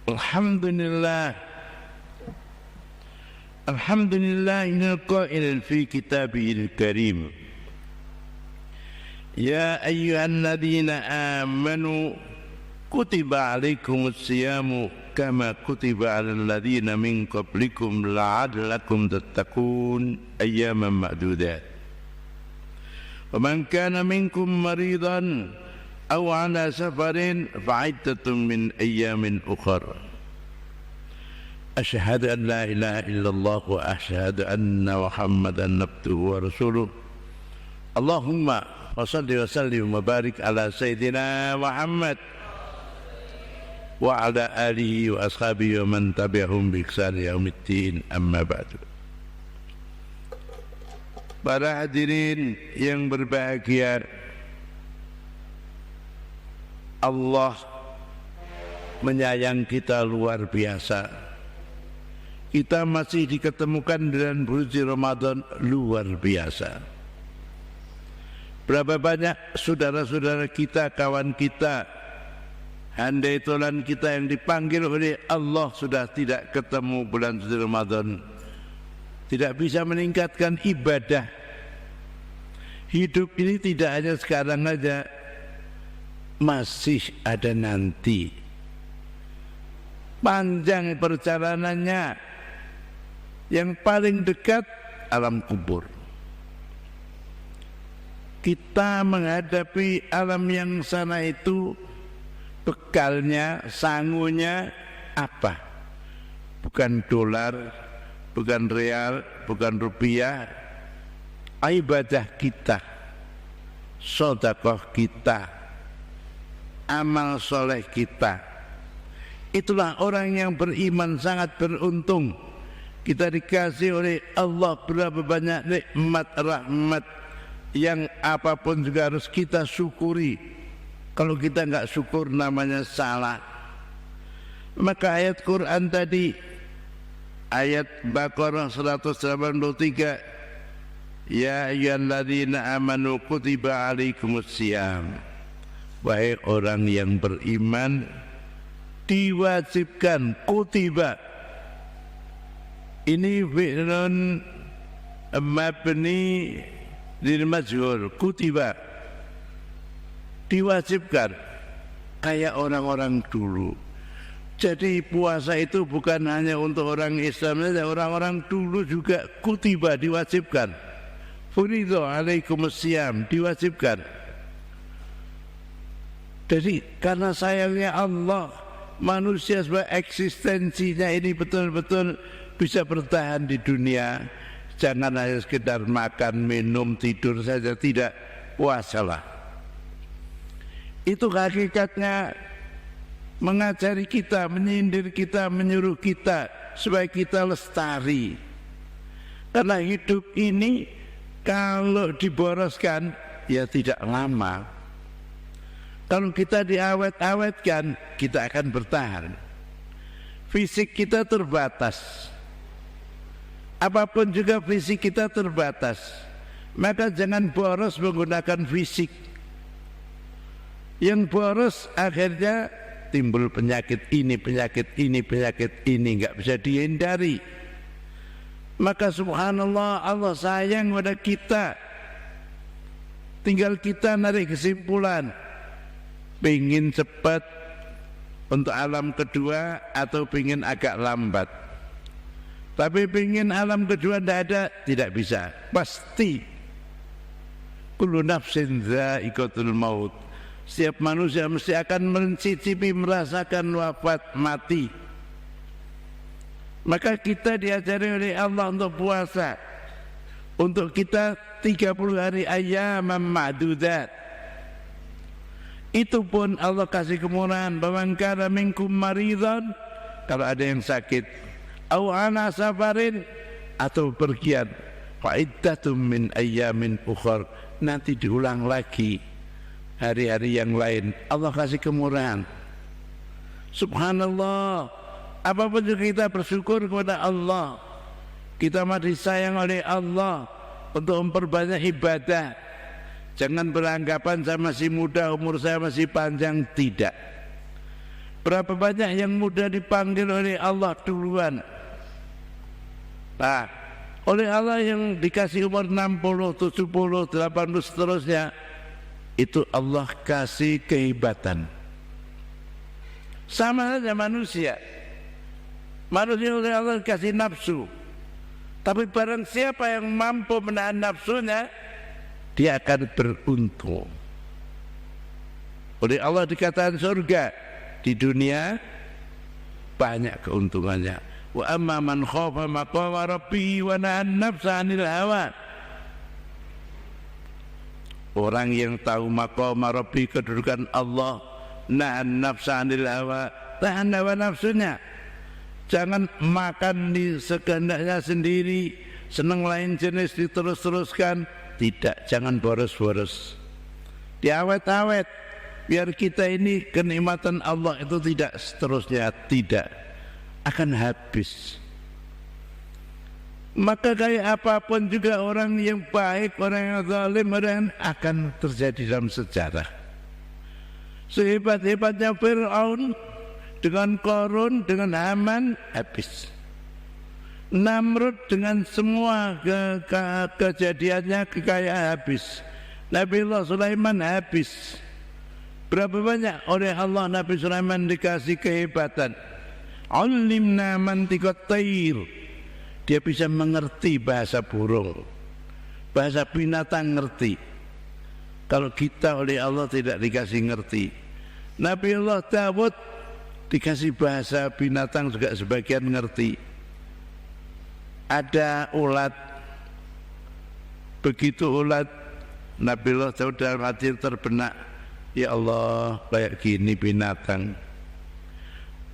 Alhamdulillah. Alhamdulillahil qail fi kitabihil karim. Ya ayyuhalladzina amanu kutiba alaikumus siyamu kama kutiba alal ladzina min qablikum la'allakum tattaqun ayyaman ma'dudat. Wa man kana minkum maridan aw ala safarin fa'iddatun min ayyamin ukhra. Asyhadu an la ilaha illallah wa asyhadu anna Muhammadan abduhu wa rasuluh. Allahumma shalli wa sallim wa barik ala sayyidina Muhammad wa ala alihi wa ashabihi wa man tabi'ahum bi ihsan yaumiddin, amma ba'du. Para hadirin yang berbahagia, Allah menyayang kita luar biasa. Kita masih diketemukan dengan bulan Ramadan luar biasa. Berapa banyak saudara-saudara kita, kawan kita, handai tolan kita yang dipanggil oleh Allah sudah tidak ketemu bulan suci Ramadan, tidak bisa meningkatkan ibadah. Hidup ini tidak hanya sekarang saja, masih ada nanti. Panjang perjalanannya. Yang paling dekat alam kubur. Kita menghadapi alam yang sana itu, bekalnya, sangunya apa? Bukan dolar, bukan real, bukan rupiah. Ibadah kita, sedekah kita, amal soleh kita. Itulah orang yang beriman sangat beruntung. Kita dikasih oleh Allah berapa banyak nikmat rahmat yang apapun juga harus kita syukuri. Kalau kita enggak syukur namanya salah. Maka ayat Quran tadi, ayat Baqarah 183, ya ayyuhalladzina amanu kutiba alaikumus syiyam. Wahai orang yang beriman, diwajibkan, kutiba. Ini fi'lun mabni lil majhul, kutiba, diwajibkan kayak orang-orang dulu. Jadi puasa itu bukan hanya untuk orang Islam saja, orang-orang dulu juga kutiba, diwajibkan. Furidho alaikumus syiyam, diwajibkan. Jadi karena sayangnya Allah, manusia sebagai eksistensinya ini betul-betul bisa bertahan di dunia. Jangan hanya sekedar makan, minum, tidur saja, tidak, puasalah. Itu hakikatnya mengajari kita, menyindir kita, menyuruh kita supaya kita lestari. Karena hidup ini kalau diboroskan ya tidak lama. Kalau kita diawet-awetkan, kita akan bertahan. Fisik kita terbatas. Apapun juga fisik kita terbatas. Maka jangan boros menggunakan fisik. Yang boros akhirnya timbul penyakit ini, penyakit ini, penyakit ini, enggak bisa dihindari. Maka subhanallah, Allah sayang pada kita. Tinggal kita narik kesimpulan. Pengen cepat untuk alam kedua atau pengen agak lambat. Tapi pengen alam kedua tidak bisa. Pasti. Kullu nafsin dha'iqatul maut. Setiap manusia mesti akan mencicipi, merasakan wafat, mati. Maka kita diajari oleh Allah untuk puasa. Untuk kita 30 hari ayyaman ma'dudat. Itu pun Allah kasih kemurahan. Baman kana minkum maridan, kalau ada yang sakit, au ala safarin, atau pergian, fa'iddatum min ayyamin ukhar, nanti diulang lagi hari-hari yang lain. Allah kasih kemurahan. Subhanallah. Apapun juga kita bersyukur kepada Allah. Kita masih sayang oleh Allah untuk memperbanyak ibadah. Jangan beranggapan saya masih muda, umur saya masih panjang. Tidak. Berapa banyak yang mudah dipanggil oleh Allah duluan. Nah, oleh Allah yang dikasih umur 60, 70, 80 seterusnya, itu Allah kasih kehebatan. Sama saja manusia. Manusia oleh Allah kasih nafsu. Tapi barang siapa yang mampu menahan nafsunya, dia akan beruntung. Oleh Allah dikatakan surga, di dunia banyak keuntungannya. Wa amma man khafa maqama rabbih wa nahan nafsa 'anil hawa. Orang yang tahu maqama rabbih, kedudukan Allah, nahan nafsa 'anil hawa, tahan hawa nafsunya. Jangan makan di sekehendaknya sendiri, senang lain jenis diterus-teruskan. Tidak, jangan boros-boros, diawet-awet, biar kita ini kenikmatan Allah itu tidak seterusnya, tidak akan habis. Maka kayak apapun juga orang yang baik, orang yang zalim, orang yang akan terjadi dalam sejarah. Sehebat-hebatnya Fir'aun dengan Qarun, dengan Haman, habis. Namrud dengan semua kejadiannya, kekayaan, habis. Nabiullah Sulaiman habis. Berapa banyak oleh Allah Nabi Sulaiman dikasih kehebatan. Ulimna mantiqat tayr. Dia bisa mengerti bahasa burung, bahasa binatang ngerti. Kalau kita oleh Allah tidak dikasih ngerti. Nabiullah Dawud dikasih bahasa binatang juga sebagian ngerti. Ada ulat, begitu ulat, Nabiullah Dawud dalam hati terbenak, ya Allah, kayak gini binatang.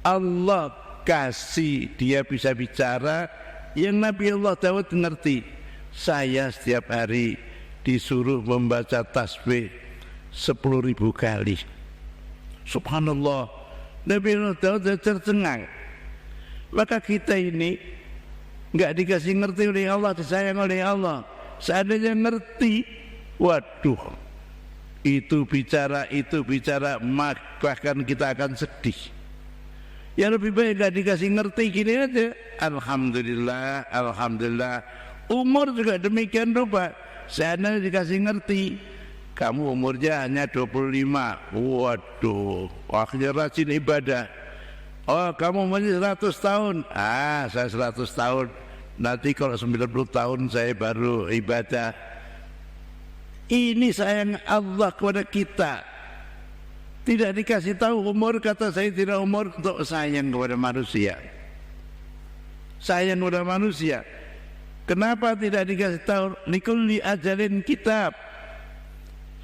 Allah kasih dia bisa bicara, yang Nabiullah Dawud ngerti. Saya setiap hari disuruh membaca tasbih 10.000 kali. Subhanallah, Nabiullah Dawud tercengang. Maka kita ini enggak dikasih ngerti oleh Allah, disayang oleh Allah. Seandainya ngerti, waduh, itu bicara, bahkan kita akan sedih. Ya lebih baik enggak dikasih ngerti, gini aja. Alhamdulillah, alhamdulillah. Umur juga demikian rupa. Seandainya dikasih ngerti, kamu umurnya hanya 25. Waduh, akhirnya rajin ibadah. Oh, kamu umurnya 100 tahun. Saya 100 tahun. Nanti kalau 90 tahun saya baru ibadah. Ini sayang Allah kepada kita. Tidak dikasih tahu umur, kata saya tidak umur, untuk sayang kepada manusia. Sayang kepada manusia. Kenapa tidak dikasih tahu? Likulli ajalin kitab.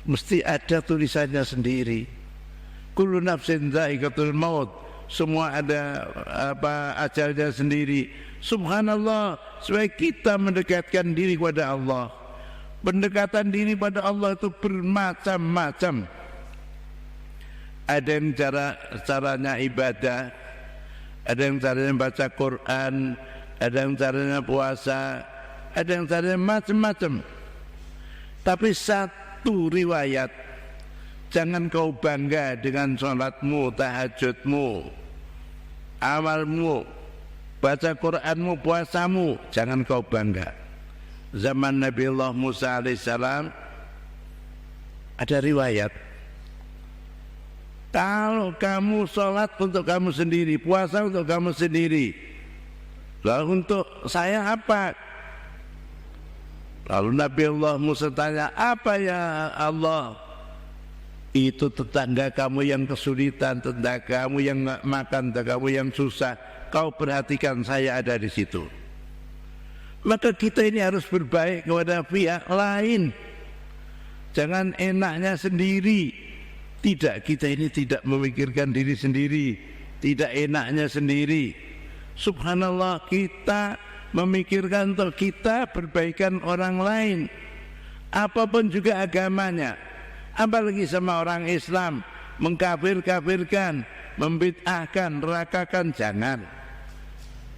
Mesti ada tulisannya sendiri. Kullu nafsin dha'iqatul maut. Semua ada ajalnya sendiri. Subhanallah, supaya kita mendekatkan diri kepada Allah. Pendekatan diri pada Allah itu bermacam-macam. Ada yang caranya ibadah, ada yang caranya baca Quran, ada yang caranya puasa, ada yang caranya macam-macam. Tapi satu riwayat, jangan kau bangga dengan sholatmu, tahajudmu, amalmu, baca Quranmu, puasamu. Jangan kau bangga. Zaman Nabi Allah Musa alaihissalam ada riwayat, kalau kamu sholat untuk kamu sendiri, puasa untuk kamu sendiri, lalu untuk saya apa? Lalu Nabi Allah Musa tanya, apa ya Allah? Itu tetangga kamu yang kesulitan, tetangga kamu yang nggak makan, tetangga kamu yang susah, kau perhatikan, saya ada di situ. Maka kita ini harus berbaik kepada pihak lain. Jangan enaknya sendiri. Tidak, kita ini tidak memikirkan diri sendiri, tidak enaknya sendiri. Subhanallah, kita memikirkan untuk kita, perbaikan orang lain. Apapun juga agamanya. Apalagi sama orang Islam, mengkafir-kafirkan, membid'ahkan, nerakakan, jangan.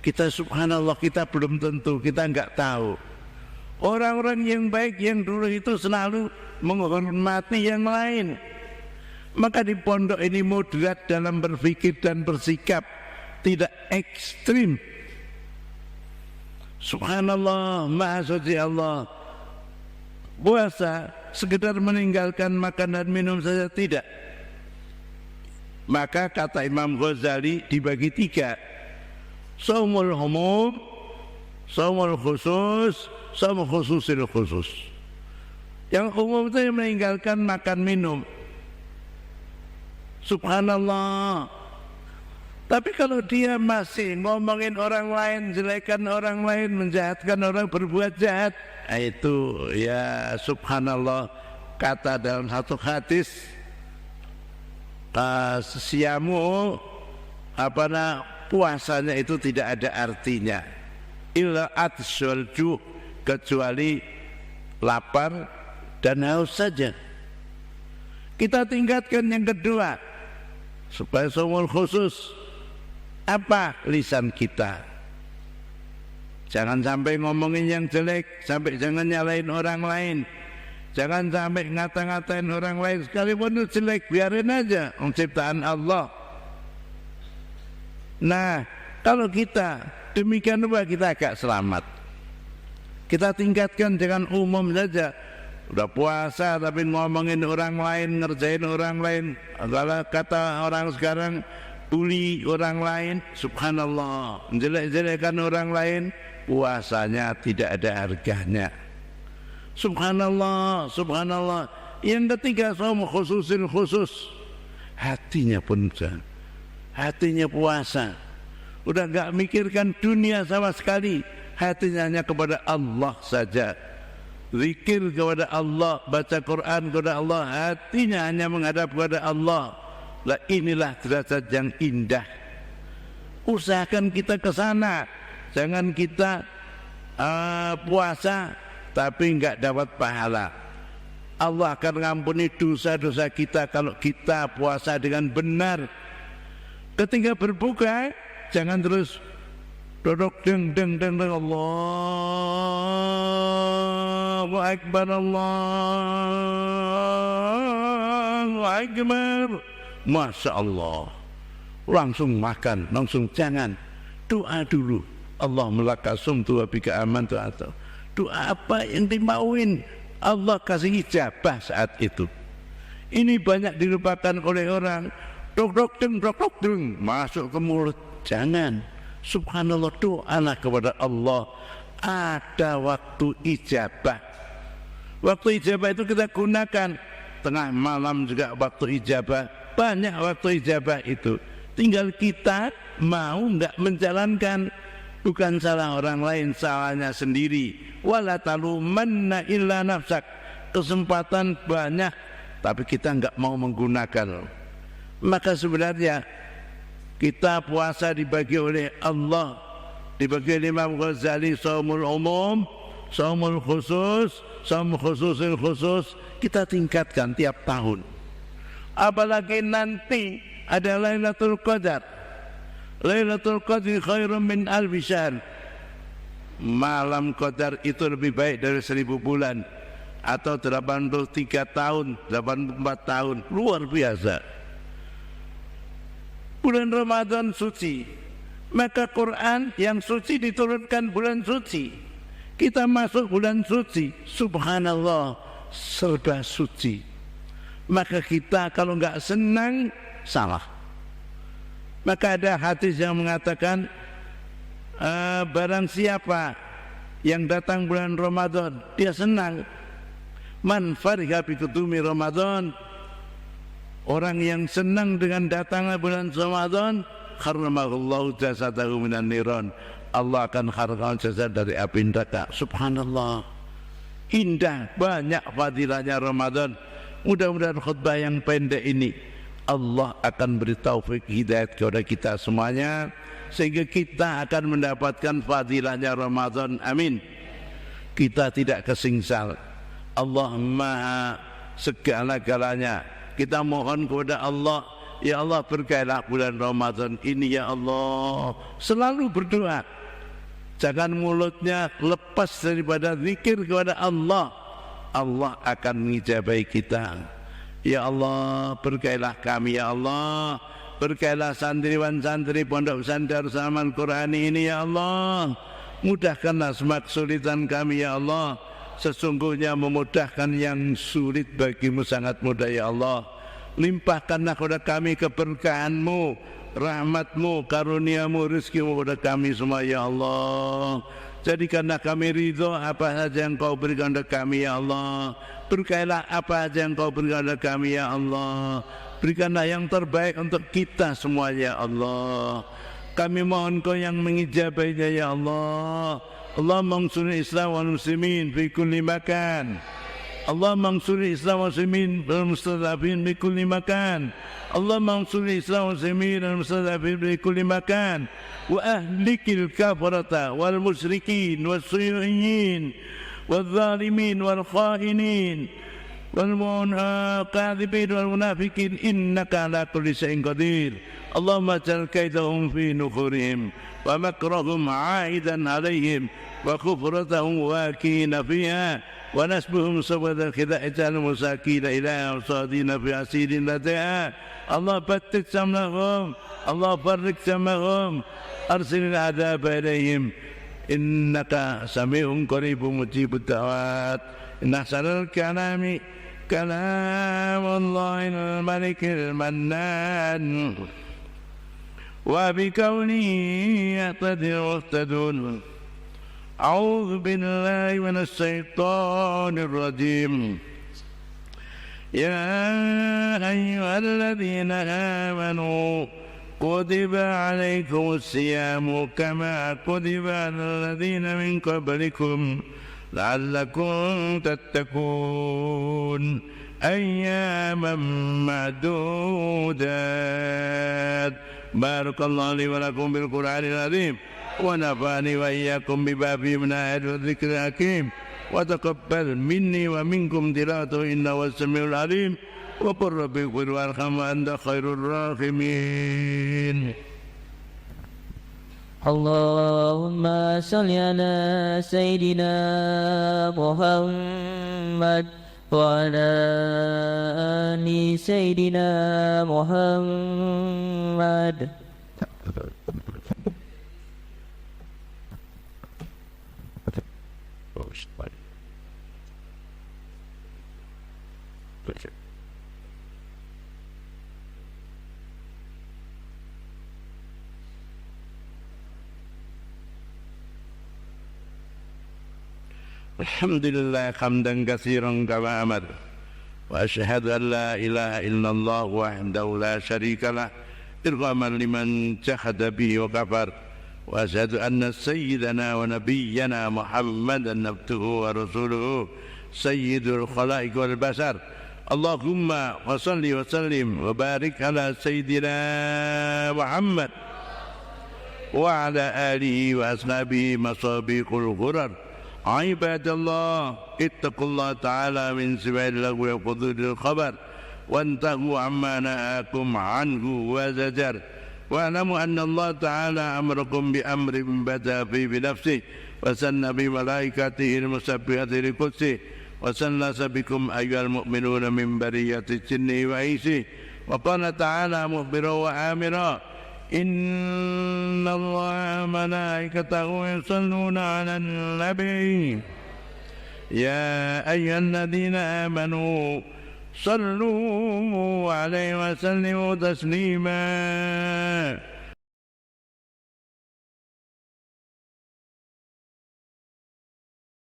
Kita subhanallah, kita belum tentu, kita enggak tahu. Orang-orang yang baik yang dulu itu selalu menghormati yang lain, Maka di pondok ini moderat dalam berpikir dan bersikap, tidak ekstrim. Subhanallah, Maha Suci Allah. Puasa sekedar meninggalkan makan dan minum saja tidak. Maka kata Imam Ghazali dibagi 3. Shaumul umum, shaumul khusus, shaum khususil khusus. Yang umum itu meninggalkan makan minum. Subhanallah. Tapi kalau dia masih ngomongin orang lain, jelekan orang lain, menjahatkan orang, berbuat jahat, itu ya subhanallah, kata dalam satu hadis, siamu puasanya itu tidak ada artinya, illa atsyul ju', kecuali lapar dan haus saja. Kita tingkatkan yang kedua supaya shaumul khusus. Apa? Lisan kita. Jangan sampai ngomongin yang jelek, sampai jangan nyalain orang lain, jangan sampai ngata-ngatain orang lain, sekalipun itu jelek biarin aja, ciptaan Allah. Nah, kalau kita demikian kita agak selamat. Kita tingkatkan, jangan umum saja. Udah puasa tapi ngomongin orang lain, ngerjain orang lain. Kalau kata orang sekarang, bully orang lain, subhanallah, jelek-jelekan orang lain, puasanya tidak ada harganya. Subhanallah, subhanallah. Yang ketiga, shaum khususin khusus. Hatinya pun, hatinya puasa. Udah gak mikirkan dunia sama sekali, hatinya hanya kepada Allah saja. Zikir kepada Allah, baca Quran kepada Allah, hatinya hanya menghadap kepada Allah. Lah inilah derajat yang indah. Usahakan kita ke sana. Jangan kita puasa tapi enggak dapat pahala. Allah akan mengampuni dosa-dosa kita kalau kita puasa dengan benar. Ketika berbuka, jangan terus dodok deng Allahu Akbar, Allahu Akbar. Masya Allah, langsung makan, langsung jangan. Doa dulu. Allahumma laka sumtu wa bika amantu, atau doa apa yang dimauin, Allah kasih ijabah saat itu. Ini banyak dilupakan oleh orang. Dok deng, masuk ke mulut. Jangan. Subhanallah, doalah kepada Allah. Ada waktu ijabah. Waktu ijabah itu kita gunakan. Tengah malam juga waktu ijabah. Banyak waktu ijabah itu. Tinggal kita mau enggak menjalankan. Bukan salah orang lain, salahnya sendiri. Wala talumanna illa nafsak. Kesempatan banyak, tapi kita enggak mau menggunakan. Maka sebenarnya kita puasa dibagi oleh Allah, dibagi oleh Imam Ghazali, shaumul umum, shaumul khusus, shaum khususil khusus. Kita tingkatkan tiap tahun. Apalagi nanti ada Lailatul Qadar. Lailatul Qadri khairun min alfi syahr. Malam Qadar itu lebih baik dari 1000 bulan, atau 83 tahun, 84 tahun. Luar biasa. Bulan Ramadan suci, maka Quran yang suci diturunkan bulan suci. Kita masuk bulan suci, subhanallah, serba suci. Maka kita kalau enggak senang, salah. Maka ada hadis yang mengatakan, barang siapa yang datang bulan Ramadan, dia senang. Man fariha bi qudumi Ramadan, orang yang senang dengan datangnya bulan Ramadan, kharramallahu jasadahu minan niran, Allah akan haramkan jasad dari api neraka. Subhanallah, indah, banyak fadilahnya Ramadan. Mudah-mudahan khutbah yang pendek ini Allah akan beri taufik hidayat kepada kita semuanya, sehingga kita akan mendapatkan fadilahnya Ramadan. Amin. Kita tidak kesingsal. Allah Maha segala-galanya. Kita mohon kepada Allah, ya Allah, berkailah bulan Ramadan ini ya Allah. Selalu berdoa. Jangan mulutnya lepas daripada zikir kepada Allah. Allah akan mengijabahi kita. Ya Allah, berkailah kami ya Allah. Berkailah santriwan-santri Pondok Pesantren Darussalam Qur'ani ini ya Allah. Mudahkanlah semua kesulitan kami ya Allah. Sesungguhnya memudahkan yang sulit bagimu sangat mudah ya Allah. Limpahkanlah kepada kami keberkahan-Mu, rahmat-Mu, karuniamu, rizki-Mu kepada kami semua ya Allah. Jadikanlah kami ridho apa saja yang Kau berikan kepada kami ya Allah. Berkailah apa saja yang Kau berikan kepada kami ya Allah. Berikanlah yang terbaik untuk kita semua ya Allah. Kami mohon Kau yang mengijabahnya ya Allah. Allah mansur Islam wal muslimin fi kulli makan. Allah mansur Islam wal muslimin wal mustadafin fi kulli makan. Allah mansur Islam wal muslimin wal mustadafin fi kulli makan. Wa ahlikil kafarata wal musyrikin was suyu'iyyin wal zalimin wal khainin والكاذبين والمنافقين إنك على كل شيء قدير اللهم اجعل كيدهم في نحورهم ومكرهم عائدا عليهم وكفرتهم واكين فيها ونسبهم سبد الخداع اجعل المساكين إلى أوصادين في عسير لديها الله بتك سمنهم الله فرق سمهم أرسل العذاب إليهم إنك سميع قريب مجيب الدعوات إن أحسن الكلام كلام الله الملك المنان وبكونه يهتدي المهتدون أعوذ بالله من الشيطان الرجيم يا أيها الذين آمنوا كتب عليكم الصيام كما كتب على الذين من قبلكم لعلكم تتقون أياما معدودات بارك الله لي ولكم بالقرآن العظيم ونفعني وإياكم ببابه من آيات والذكر الحكيم وتقبل مني ومنكم تلاوته إنه هو السميع العليم وقل رب اغفر وارحم وأنت خير الراحمين اللهم صل على سيدنا محمد وعلى آل سيدنا محمد Alhamdulillah hamdan katsiran kama amar wa asyhadu an la ilaha illallah wahdahu la syarikalah irghaman liman jahada bihi wa kafar wa asyhadu anna sayyidana wa nabiyyana Muhammadan abduhu wa rasuluhu sayyidul khalaiq wal bashar Allahumma wa salli wa sallim wa barik ala sayyidina Muhammad wa ala alihi wa ashabihi masabiqul ghurar عباد الله اتقوا الله تعالى من سبع اللغو وفضول الخبر وانتهوا عما نهاكم عنه وزجر واعلموا أن الله تعالى أمركم بأمر بدأ فيه بنفسه وسن بملائكته المسبحة لقدسه وسلس بكم أيها المؤمنون من برية الجن وإنسه وقال تعالى مخبرا وآمرا إن الله ملائكته يصلون على النبي يا أيها الذين آمنوا صلوا عليه وسلموا تسليما